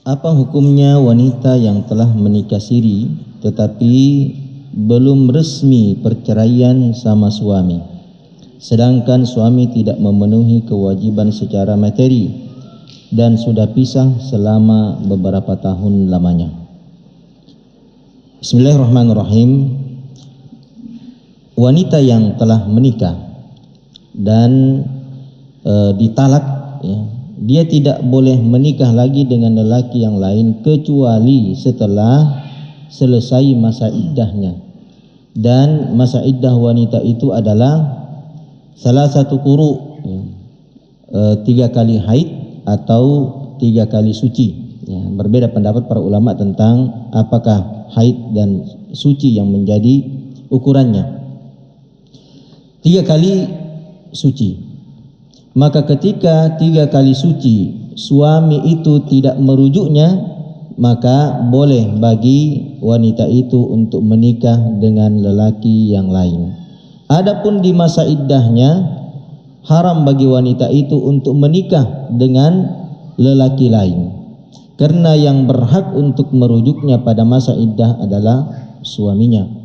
Apa hukumnya wanita yang telah menikah siri tetapi belum resmi perceraian sama suami, sedangkan suami tidak memenuhi kewajiban secara materi dan sudah pisah selama beberapa tahun lamanya? Bismillahirrahmanirrahim. Wanita yang telah menikah dan ditalak, ya, dia tidak boleh menikah lagi dengan lelaki yang lain kecuali setelah selesai masa iddahnya. Dan masa iddah wanita itu adalah salah satu quru, ya, 3 kali haid atau 3 kali suci, ya. Berbeda pendapat para ulama tentang apakah haid dan suci yang menjadi ukurannya. 3 kali suci. Maka ketika 3 kali suci suami itu tidak merujuknya, maka boleh bagi wanita itu untuk menikah dengan lelaki yang lain. Adapun di masa iddahnya, haram bagi wanita itu untuk menikah dengan lelaki lain, karena yang berhak untuk merujuknya pada masa iddah adalah suaminya.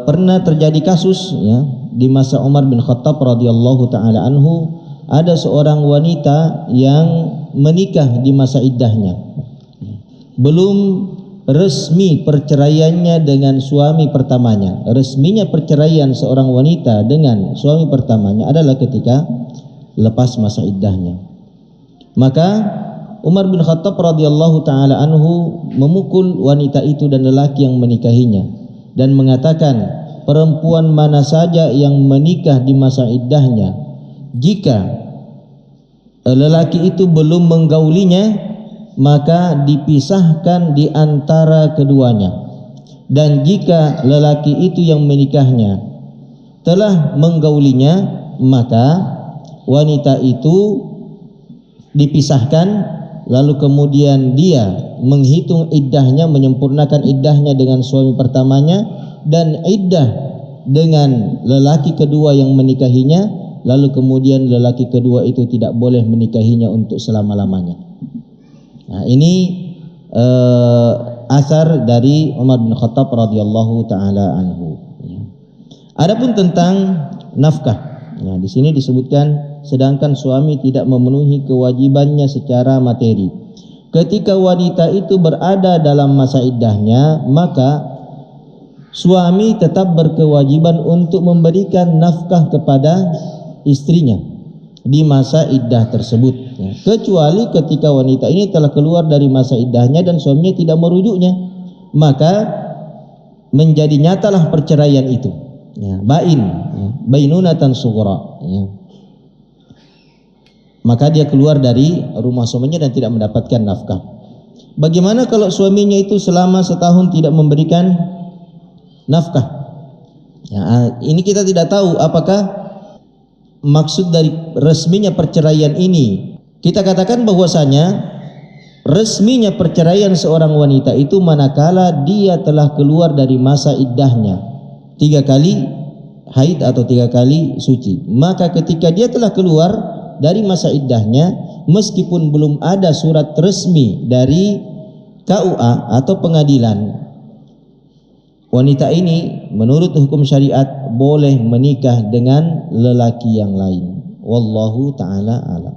Pernah terjadi kasus, ya, di masa Umar bin Khattab radhiyallahu taala anhu, ada seorang wanita yang menikah di masa iddahnya, belum resmi perceraiannya dengan suami pertamanya. Resminya perceraian seorang wanita dengan suami pertamanya adalah ketika lepas masa iddahnya. Maka Umar bin Khattab radhiyallahu taala anhu memukul wanita itu dan lelaki yang menikahinya dan mengatakan, perempuan mana saja yang menikah di masa iddahnya, jika lelaki itu belum menggaulinya, maka dipisahkan di antara keduanya. Dan jika lelaki itu yang menikahnya telah menggaulinya, maka wanita itu dipisahkan, lalu kemudian dia menghitung iddahnya, menyempurnakan iddahnya dengan suami pertamanya dan iddah dengan lelaki kedua yang menikahinya, lalu kemudian lelaki kedua itu tidak boleh menikahinya untuk selama-lamanya. Nah, ini asar dari Umar bin Khattab radhiyallahu taala anhu. Adapun tentang nafkah, ya, di sini disebutkan sedangkan suami tidak memenuhi kewajibannya secara materi. Ketika wanita itu berada dalam masa iddahnya, maka suami tetap berkewajiban untuk memberikan nafkah kepada istrinya di masa iddah tersebut, ya. Kecuali ketika wanita ini telah keluar dari masa iddahnya dan suaminya tidak merujuknya, maka menjadi nyatalah perceraian itu, ya, bain, ya, bainunatan sughra, ya. Maka dia keluar dari rumah suaminya dan tidak mendapatkan nafkah. Bagaimana kalau suaminya itu selama setahun tidak memberikan nafkah? Ya, ini kita tidak tahu apakah maksud dari resminya perceraian ini. Kita katakan bahwasanya resminya perceraian seorang wanita itu manakala dia telah keluar dari masa iddahnya, 3 kali haid atau 3 kali suci. Maka ketika dia telah keluar dari masa iddahnya, meskipun belum ada surat resmi dari KUA atau pengadilan, wanita ini menurut hukum syariat boleh menikah dengan lelaki yang lain. Wallahu ta'ala alam.